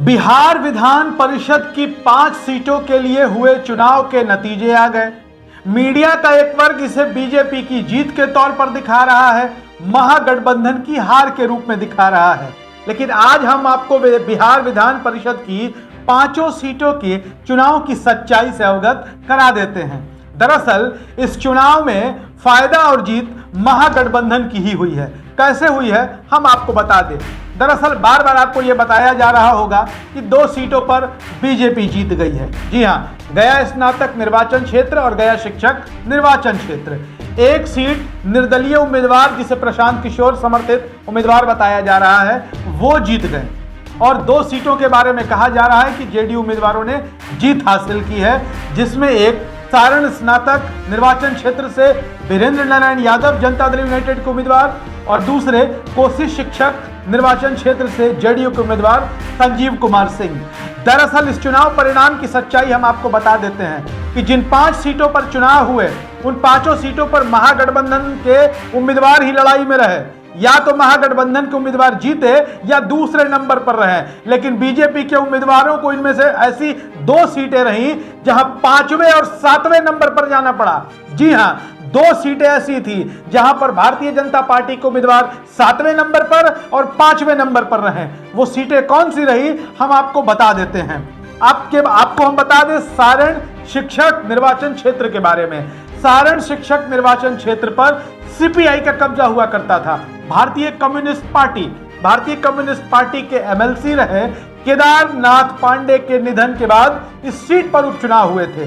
बिहार विधान परिषद की 5 सीटों के लिए हुए चुनाव के नतीजे आ गए। मीडिया का एक वर्ग इसे बीजेपी की जीत के तौर पर दिखा रहा है, महागठबंधन की हार के रूप में दिखा रहा है। लेकिन आज हम आपको बिहार विधान परिषद की 5 सीटों के चुनाव की सच्चाई से अवगत करा देते हैं। दरअसल इस चुनाव में फायदा और जीत महागठबंधन की ही हुई है। कैसे हुई है हम आपको बता दें। दरअसल बार बार आपको यह बताया जा रहा होगा कि 2 सीटों पर बीजेपी जीत गई है। जी हां, गया स्नातक निर्वाचन क्षेत्र और गया शिक्षक निर्वाचन क्षेत्र। एक सीट निर्दलीय उम्मीदवार जिसे प्रशांत किशोर समर्थित उम्मीदवार बताया जा रहा है वो जीत गए, और 2 सीटों के बारे में कहा जा रहा है कि जेडीयू उम्मीदवारों ने जीत हासिल की है, जिसमें एक सारण स्नातक निर्वाचन क्षेत्र से वीरेंद्र नारायण यादव जनता दल यूनाइटेड के उम्मीदवार और दूसरे कोसी शिक्षक निर्वाचन क्षेत्र से जेडीयू के उम्मीदवार संजीव कुमार सिंह। दरअसल इस चुनाव परिणाम की सच्चाई हम आपको बता देते हैं कि जिन 5 सीटों पर चुनाव हुए उन 5 सीटों पर महागठबंधन के उम्मीदवार ही लड़ाई में रहे। या तो महागठबंधन के उम्मीदवार जीते या दूसरे नंबर पर रहे, लेकिन बीजेपी के उम्मीदवारों को इनमें से ऐसी 2 सीटें रहीं जहां 5वें और 7वें नंबर पर जाना पड़ा। जी हां, 2 सीटें ऐसी थी जहां पर भारतीय जनता पार्टी के उम्मीदवार 7वें नंबर पर और 5वें नंबर पर रहे। वो सीटें कौन सी रही हम आपको बता देते हैं। आपको हम बता दें सारण शिक्षक निर्वाचन क्षेत्र के बारे में। सारण शिक्षक निर्वाचन क्षेत्र पर सीपीआई का कब्जा हुआ करता था। भारतीय कम्युनिस्ट पार्टी के एमएलसी रहे केदारनाथ पांडे के निधन के बाद इस सीट पर उपचुनाव हुए थे।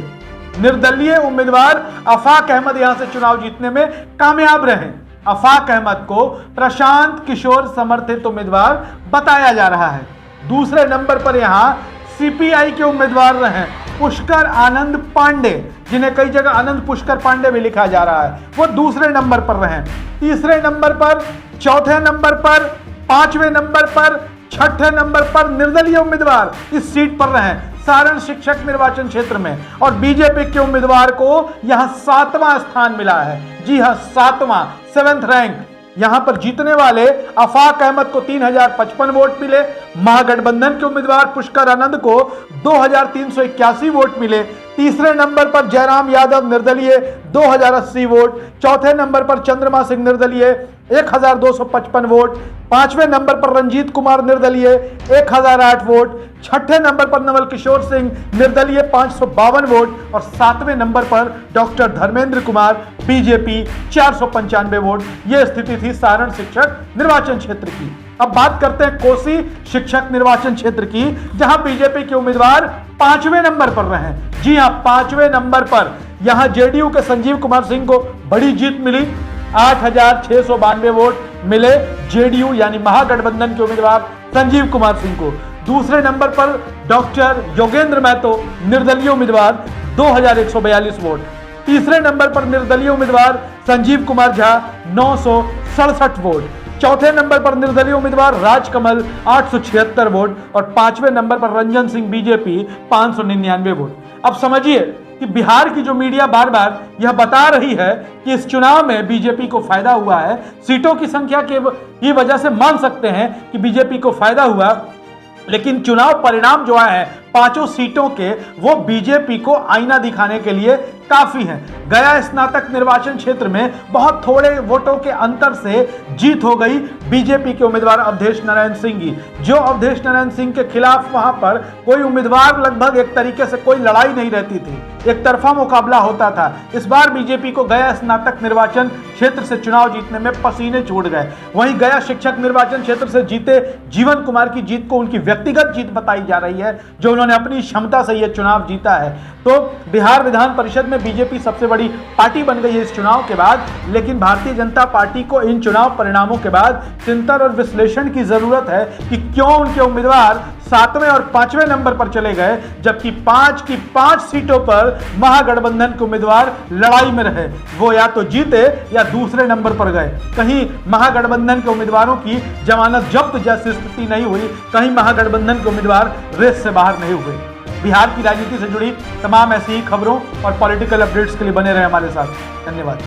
निर्दलीय उम्मीदवार अफाक अहमद यहां से चुनाव जीतने में कामयाब रहे। अफाक अहमद को प्रशांत किशोर समर्थित उम्मीदवार बताया जा रहा है। दूसरे नंबर पर यहां सीपीआई के उम्मीदवार रहे पुष्कर आनंद पांडे, जिन्हें कई जगह आनंद पुष्कर पांडे भी लिखा जा रहा है, वो दूसरे नंबर पर रहे। तीसरे नंबर पर, चौथे नंबर पर, 5वें नंबर पर, 6ठे नंबर पर निर्दलीय उम्मीदवार इस सीट पर रहे सारण शिक्षक निर्वाचन क्षेत्र में, और बीजेपी के उम्मीदवार को यहां 7वां स्थान मिला है। जी हां, 7वां 7th रैंक। यहां पर जीतने वाले अफाक अहमद को 3055 वोट मिले। महागठबंधन के उम्मीदवार पुष्कर आनंद को 2381 वोट मिले। तीसरे नंबर पर जयराम यादव निर्दलीय 2080 वोट। चौथे नंबर पर चंद्रमा सिंह निर्दलीय 1255 वोट। 5वें नंबर पर रंजीत कुमार निर्दलीय 1008 वोट। 6ठे नंबर पर नवल किशोर सिंह निर्दलीय 552 वोट और 7वें नंबर पर doctor Dharmendra Kumar BJP 495 vote. यह स्थिति थी सारण शिक्षक निर्वाचन क्षेत्र की। अब बात करते हैं कोसी शिक्षक निर्वाचन क्षेत्र की, जहां बीजेपी के उम्मीदवार 5वें नंबर पर रहे। जी हां, 5वें नंबर पर यहां जेडीयू के संजीव कुमार सिंह को बड़ी जीत मिली। 8692 वोट मिले जेडीयू यानी महागठबंधन के उम्मीदवार संजीव कुमार सिंह को। दूसरे नंबर पर डॉक्टर योगेंद्र महतो निर्दलीय उम्मीदवार 2142 वोट। तीसरे नंबर पर निर्दलीय उम्मीदवार संजीव कुमार झा 967 वोट। चौथे नंबर पर निर्दलीय उम्मीदवार राजकमल 876 वोट और 5वें नंबर पर रंजन सिंह बीजेपी 599 वोट। अब समझिए कि बिहार की जो मीडिया बार बार यह बता रही है कि इस चुनाव में बीजेपी को फायदा हुआ है, सीटों की संख्या की वजह से मान सकते हैं कि बीजेपी को फायदा हुआ, लेकिन चुनाव परिणाम जो आए हैं 5 सीटों के वो बीजेपी को आईना दिखाने के लिए काफी है। गया स्नातक निर्वाचन क्षेत्र में बहुत थोड़े वोटों के अंतर से जीत हो गई बीजेपी के उम्मीदवार अवधेश नारायण सिंह की। जो अवधेश नारायण सिंह के खिलाफ वहां पर कोई उम्मीदवार लगभग एक तरीके से कोई लड़ाई नहीं रहती थी, एक तरफा मुकाबला होता था। इस बार बीजेपी को गया स्नातक निर्वाचन क्षेत्र से चुनाव जीतने में पसीने छूट गए। वहीं गया शिक्षक निर्वाचन क्षेत्र से जीते जीवन कुमार की जीत को उनकी व्यक्तिगत जीत बताई जा रही है, जो उन्होंने अपनी क्षमता से यह चुनाव जीता है। तो बिहार विधान परिषद में बीजेपी सबसे बड़ी पार्टी बन गई है इस चुनाव के बाद। लेकिन भारतीय जनता पार्टी को इन चुनाव परिणामों के बाद चिंतन और विश्लेषण की जरूरत है कि क्यों उनके उम्मीदवार 7वें और 5वें नंबर पर चले गए, जबकि 5 की 5 सीटों पर महागठबंधन के उम्मीदवार लड़ाई में रहे। वो या तो जीते या दूसरे नंबर पर गए। कहीं महागठबंधन के उम्मीदवारों की जमानत जब्त जैसी स्थिति नहीं हुई, कहीं महागठबंधन के उम्मीदवार रेस से बाहर नहीं हुए। बिहार की राजनीति से जुड़ी तमाम ऐसी ही खबरों और पॉलिटिकल अपडेट्स के लिए बने रहे हमारे साथ। धन्यवाद।